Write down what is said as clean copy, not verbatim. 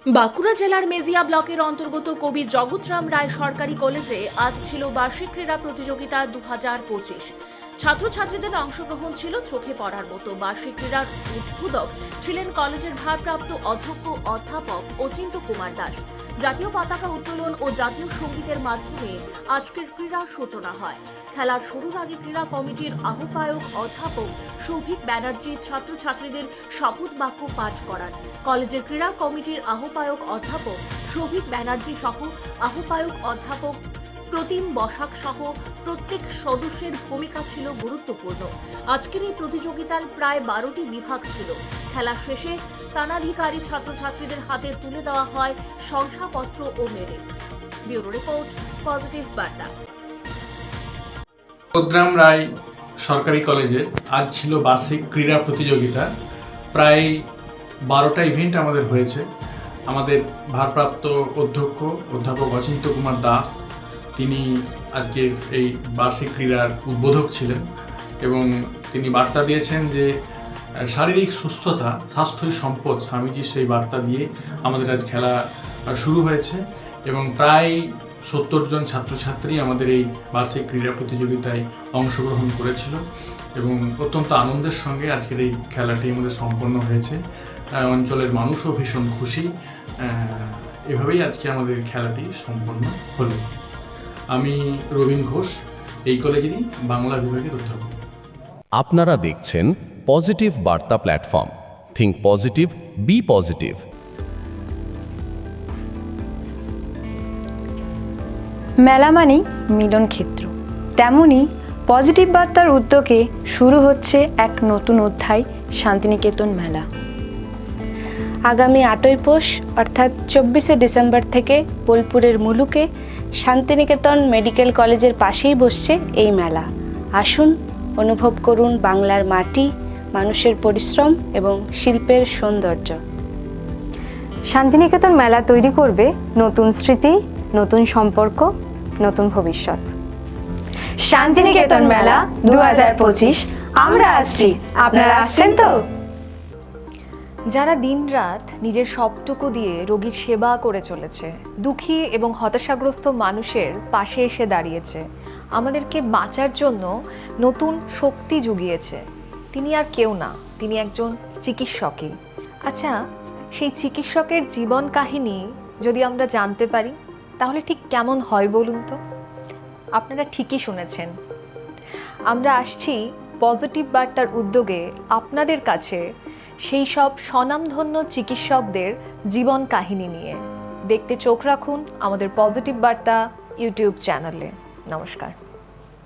বাঁকুড়া জেলার মেজিয়া ব্লকের অন্তর্গত কবি জগৎরাম রায় সরকারি কলেজে আজ ছিল বার্ষিক ক্রীড়া প্রতিযোগিতা 2025। ছাত্রছাত্রীদের অংশগ্রহণ ছিল চোখে পড়ার মতো। বার্ষিক ক্রীড়ার উদ্বোধক ছিলেন কলেজের ভারপ্রাপ্ত অধ্যক্ষ অধ্যাপক অচিন্ত কুমার দাস। জাতীয় পতাকা উত্তোলন ও জাতীয় সঙ্গীতের মাধ্যমে আজকের ক্রীড়ার সূচনা হয়। খেলার শুরুর আগে ক্রীড়া কমিটির আহ্বায়ক অধ্যাপক সৌভিক ব্যানার্জি ছাত্রছাত্রীদের শপথ বাক্য পাঠ করান। কলেজের ক্রীড়া কমিটির আহ্বায়ক অধ্যাপক সৌভিক ব্যানার্জি সহ আহ্বায়ক অধ্যাপক প্রতিম বসাক সহ প্রত্যেক সদস্যের ভূমিকা ছিল গুরুত্বপূর্ণ। আজকের এই প্রতিযোগিতার প্রায় 12টি বিভাগ ছিল। খেলা শেষে স্থানাধিকারী ছাত্রছাত্রীদের হাতে তুলে দেওয়া হয় শংসাপত্র ও মেডেল। ব্যুরো রিপোর্ট, পজিটিভ বার্তা। জগৎরাম রায় সরকারি কলেজের আজ ছিল বার্ষিক ক্রীড়া প্রতিযোগিতা। প্রায় 12টা ইভেন্ট আমাদের হয়েছে। আমাদের ভারপ্রাপ্ত অধ্যক্ষ অধ্যাপক অচিন্ত কুমার দাস তিনি আজকে এই বার্ষিক ক্রীড়ার উদ্বোধক ছিলেন এবং তিনি বার্তা দিয়েছেন যে শারীরিক সুস্থতা স্বাস্থ্যই সম্পদ। স্বামীজির সেই বার্তা দিয়ে আমাদের আজ খেলা শুরু হয়েছে এবং প্রায় 70 জন ছাত্রছাত্রী আমাদের এই বার্ষিক ক্রীড়া প্রতিযোগিতায় অংশগ্রহণ করেছিল এবং অত্যন্ত আনন্দের সঙ্গে আজকের এই খেলাটি আমাদের সম্পন্ন হয়েছে। অঞ্চলের মানুষও ভীষণ খুশি। এভাবেই আজকে আমাদের খেলাটি সম্পন্ন হলো। আমি রবীন ঘোষ, এই কলেজেরই বাংলা বিভাগের অধ্যাপক। আপনারা দেখছেন পজিটিভ বার্তা platform. Think positive, be positive. মেলা মানেই মিলন ক্ষেত্র, তেমনি পজিটিভ বার্তার উদ্যোগে শুরু হচ্ছে এক নতুন অধ্যায়, শান্তিনিকেতন মেলা। আগামী 8ই পৌষ অর্থাৎ 24শে ডিসেম্বর থেকে বোলপুরের মুলুকে শান্তিনিকেতন মেডিকেল কলেজের পাশেই বসছে এই মেলা। আসুন, অনুভব করুন বাংলার মাটি, মানুষের পরিশ্রম এবং শিল্পের সৌন্দর্য। শান্তিনিকেতন মেলা তৈরি করবে নতুন স্মৃতি, নতুন সম্পর্ক, নতুন ভবিষ্যৎ। শান্তিনিকেতন মেলা 2025, আমরা আসছি, আপনারা আসছেন তো? যারা দিনরাত নিজের সবটুকু দিয়ে রোগীর সেবা করে চলেছে, দুঃখী এবং হতাশাগ্রস্ত মানুষের পাশে এসে দাঁড়িয়েছে, আমাদেরকে বাঁচার জন্য নতুন শক্তি জুগিয়েছে, তিনি আর কেউ না, তিনি একজন চিকিৎসকই। আচ্ছা, সেই চিকিৎসকের জীবন কাহিনী যদি আমরা জানতে পারি তাহলে ঠিক কেমন হয় বলুন তো? আপনারা ঠিকই শুনেছেন, আমরা আসছি পজিটিভ বার্তার উদ্যোগে আপনাদের কাছে সেই সব স্বনামধন্য চিকিৎসকদের জীবন কাহিনী নিয়ে। দেখতে চোখ রাখুন আমাদের পজিটিভ বার্তা ইউটিউব চ্যানেলে। নমস্কার।